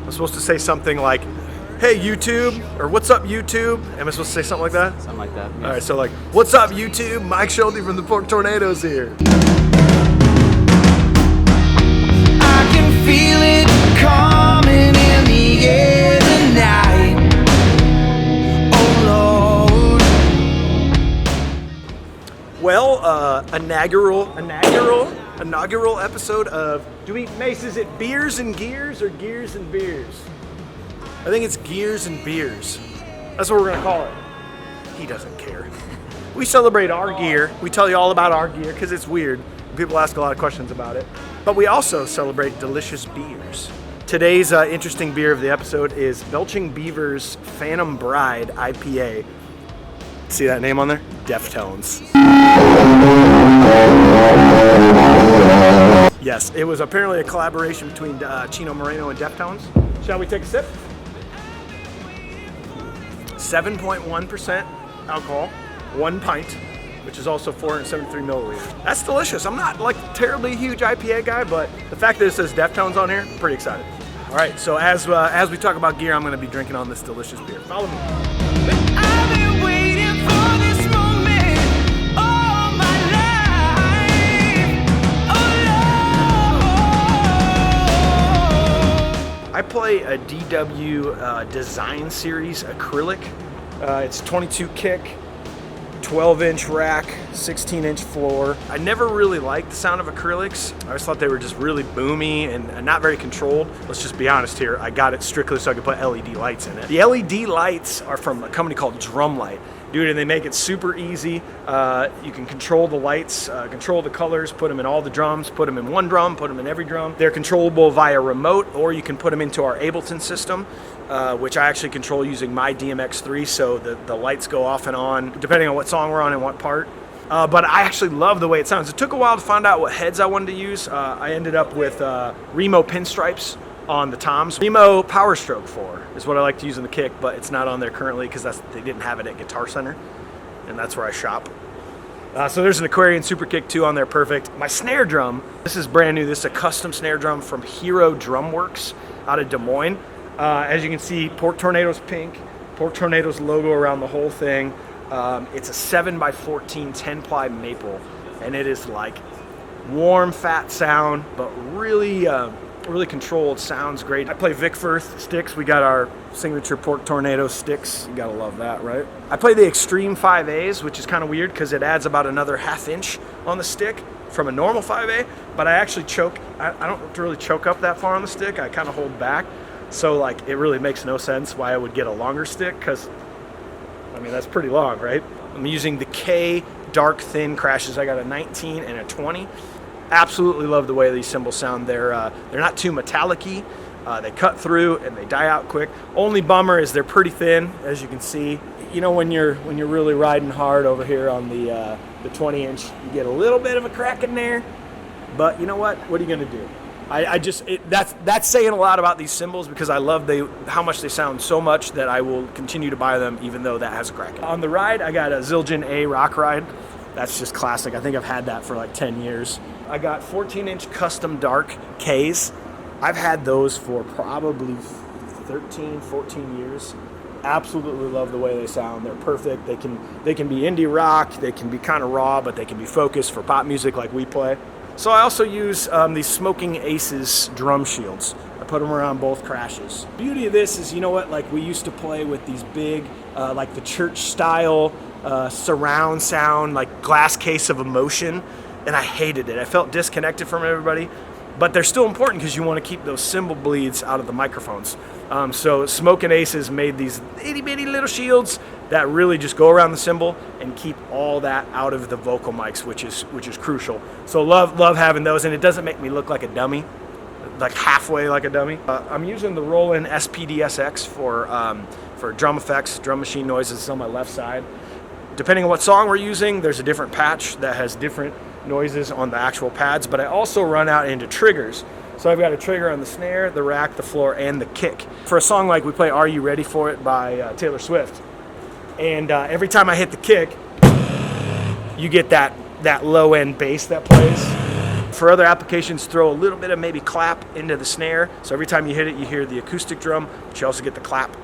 I'm supposed to say something like, "Hey YouTube," or "What's up YouTube?" Am I supposed to say something like that? Something like that. Yes. All right, so like, "What's up YouTube? Mike Schulte from the Pork Tornadoes here." I can feel it coming in the air tonight. Oh Lord. Well, inaugural episode of Mace, is it Beers and Gears or Gears and Beers? I think it's Gears and Beers. That's what we're gonna call it. He doesn't care. We celebrate our gear. We tell you all about our gear because it's weird. People ask a lot of questions about it. But we also celebrate delicious beers. Today's interesting beer of the episode is Belching Beaver's Phantom Bride IPA. See that name on there? Deftones. Yes, it was apparently a collaboration between Chino Moreno and Deftones. Shall we take a sip? 7.1% alcohol, 1 pint, which is also 473 milliliters. That's delicious. I'm not like a terribly huge IPA guy, but the fact that it says Deftones on here, I'm pretty excited. All right, so as we talk about gear, I'm going to be drinking on this delicious beer. Follow me. I've been waiting for this moment all my life. Oh Lord. I play a DW Design Series acrylic. It's 22 kick, 12-inch rack, 16-inch floor. I never really liked the sound of acrylics. I always thought they were just really boomy and not very controlled. Let's just be honest here. I got it strictly so I could put LED lights in it. The LED lights are from a company called Drumlight. Dude, and they make it super easy. You can control the lights, control the colors, put them in all the drums, put them in one drum, put them in every drum. They're controllable via remote, or you can put them into our Ableton system, which I actually control using my DMX3, so the lights go off and on, depending on what song we're on and what part. But I actually love the way it sounds. It took a while to find out what heads I wanted to use. I ended up with Remo pinstripes on the toms. Remo Power Stroke 4 is what I like to use on the kick, but it's not on there currently because they didn't have it at Guitar Center, and that's where I shop. So there's an Aquarian Super Kick 2 on there, perfect. My snare drum, this is brand new. This is a custom snare drum from Hero Drum Works out of Des Moines. As you can see, Pork Tornadoes pink, Pork Tornadoes logo around the whole thing. It's a 7x14 10-ply maple, and it is like warm, fat sound, but really controlled. Sounds great. I play Vic Firth sticks. We got our signature Pork Tornado sticks. You gotta love that, right? I play the Extreme 5As, which is kind of weird because it adds about another ½ inch on the stick from a normal 5A, but I actually choke. I don't really choke up that far on the stick. I kind of hold back. So like it really makes no sense why I would get a longer stick because, I mean, that's pretty long, right? I'm using the K Dark Thin crashes. I got a 19 and a 20. Absolutely love the way these cymbals sound. They're not too metallic-y. They cut through and they die out quick. Only bummer is they're pretty thin, as you can see. You know, when you're really riding hard over here on the 20-inch, you get a little bit of a crack in there. But you know what? What are you gonna do? That's saying a lot about these cymbals because I love how much they sound so much that I will continue to buy them even though that has a crack. On the ride, I got a Zildjian A Rock Ride. That's just classic. I think I've had that for like 10 years. I got 14-inch custom dark Ks. I've had those for probably 13, 14 years. Absolutely love the way they sound. They're perfect. They can be indie rock. They can be kind of raw, but they can be focused for pop music like we play. So I also use these Smoking Aces drum shields. I put them around both crashes. The beauty of this is, you know what, like we used to play with these big, like the church style surround sound, like glass case of emotion, and I hated it. I felt disconnected from everybody, but they're still important because you want to keep those cymbal bleeds out of the microphones. So Smoking Aces made these itty bitty little shields that really just go around the cymbal and keep all that out of the vocal mics, which is crucial. So love having those, and it doesn't make me look like a dummy, like halfway like a dummy. I'm using the Roland SPD-SX for drum effects, drum machine noises on my left side. Depending on what song we're using, there's a different patch that has different noises on the actual pads, but I also run out into triggers. So I've got a trigger on the snare, the rack, the floor, and the kick. For a song like we play Are You Ready For It by Taylor Swift, and every time I hit the kick, you get that low end bass that plays. for other applications, throw a little bit of maybe clap into the snare. So every time you hit it, you hear the acoustic drum, but you also get the clap,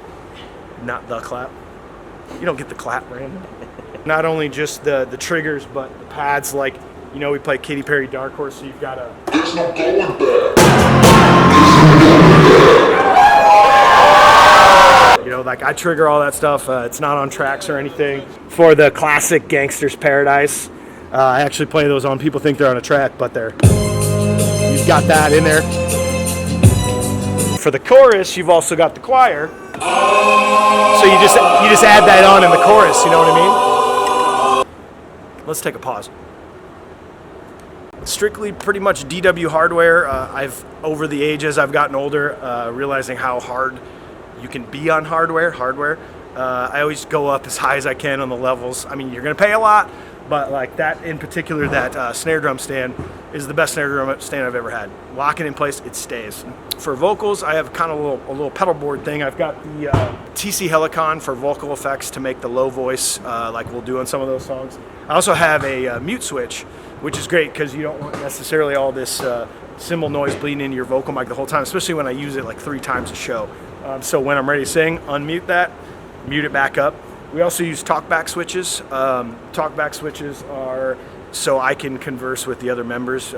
not the clap. You don't get the clap, Brandon. Not only just the triggers, but the pads. Like, you know, we play Katy Perry Dark Horse, so you've got a... There's no going back. You know, like I trigger all that stuff. It's not on tracks or anything. For the classic Gangster's Paradise, I actually play those on. People think they're on a track, but they're... You've got that in there. For the chorus, you've also got the choir. So you just add that on in the chorus, you know what I mean? Let's take a pause. Strictly pretty much DW hardware. I've, over the age as I've gotten older, realizing how hard you can be on hardware. I always go up as high as I can on the levels. I mean, you're gonna pay a lot, but like that in particular, that snare drum stand is the best snare drum stand I've ever had. Lock it in place, it stays. For vocals, I have kind of a little pedal board thing. I've got the TC Helicon for vocal effects to make the low voice, like we'll do on some of those songs. I also have a mute switch, which is great because you don't want necessarily all this cymbal noise bleeding into your vocal mic the whole time, especially when I use it like 3 times a show. So when I'm ready to sing, unmute that, mute it back up. We also use talkback switches. Talkback switches are so I can converse with the other members.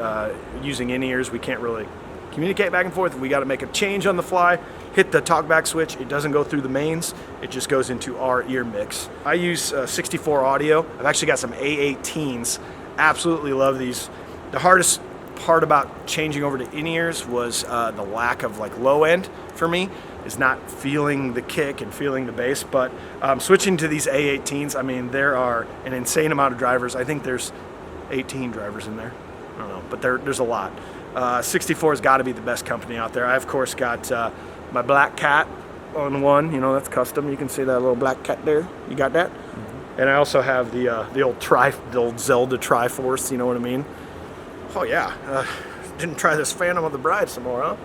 Using in-ears, we can't really communicate back and forth. We got to make a change on the fly, hit the talkback switch. It doesn't go through the mains. It just goes into our ear mix. I use 64 audio. I've actually got some A18s. Absolutely love these. The hardest part about changing over to in-ears was the lack of like low end for me, is not feeling the kick and feeling the bass. But switching to these A18s, I mean, there are an insane amount of drivers. I think there's 18 drivers in there. I don't know, but there's a lot. 64 has got to be the best company out there. I, of course, got my Black Cat on one. You know, that's custom. You can see that little Black Cat there. You got that? Mm-hmm. And I also have the old Zelda Triforce. You know what I mean? Oh yeah. Didn't try this Phantom of the Bride some more, huh?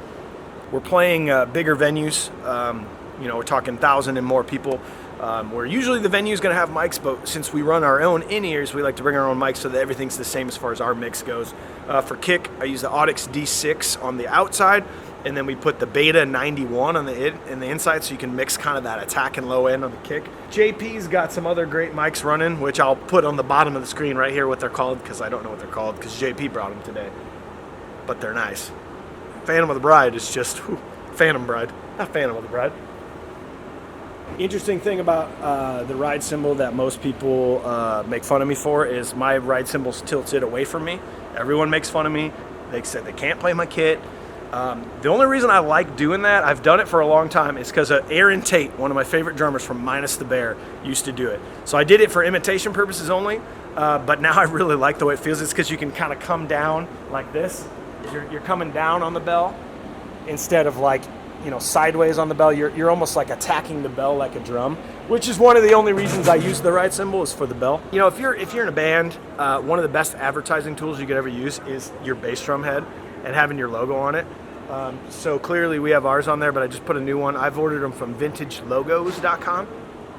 We're playing bigger venues. You know, we're talking 1,000 and more people. Where usually the venue is going to have mics, but since we run our own in-ears, we like to bring our own mics so that everything's the same as far as our mix goes. For kick, I use the Audix D6 on the outside, and then we put the Beta 91 on the inside, so you can mix kind of that attack and low end on the kick. JP's got some other great mics running, which I'll put on the bottom of the screen right here what they're called, because I don't know what they're called, because JP brought them today. But they're nice. Phantom of the Bride is just, Phantom Bride, not Phantom of the Bride. Interesting thing about the ride cymbal that most people make fun of me for is my ride cymbal's tilted away from me. Everyone makes fun of me. They said they can't play my kit. The only reason I like doing that, I've done it for a long time, is because Aaron Tate, one of my favorite drummers from Minus the Bear, used to do it. So I did it for imitation purposes only, but now I really like the way it feels. It's because you can kind of come down like this. You're coming down on the bell instead of like, you know, sideways on the bell. You're almost like attacking the bell like a drum, which is one of the only reasons I use the ride cymbal is for the bell. You know, if you're in a band, one of the best advertising tools you could ever use is your bass drum head and having your logo on it. So clearly we have ours on there, but I just put a new one. I've ordered them from vintagelogos.com,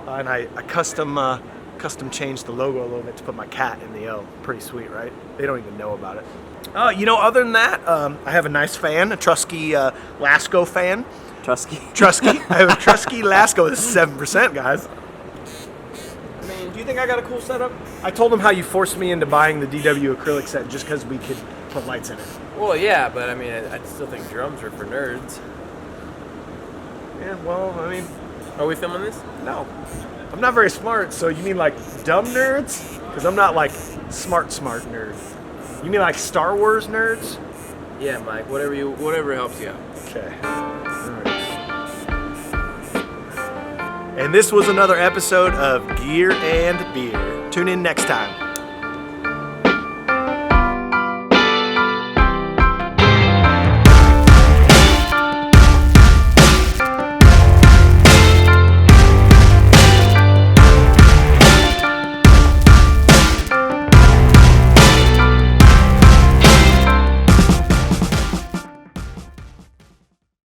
and I custom changed the logo a little bit to put my cat in the O. Pretty sweet, right? They don't even know about it. You know, other than that, I have a nice fan, a Trusky Lasco fan. Trusky. I have a Trusky Lasco. This is 7%, guys. I mean, do you think I got a cool setup? I told him how you forced me into buying the DW acrylic set just because we could put lights in it. Well, yeah, but I mean, I still think drums are for nerds. Yeah, well, I mean... Are we filming this? No. I'm not very smart, so you mean like dumb nerds? Because I'm not like smart nerd. You mean like Star Wars nerds? Yeah, Mike. Whatever helps you out. Okay. All right. And this was another episode of Gear and Beer. Tune in next time.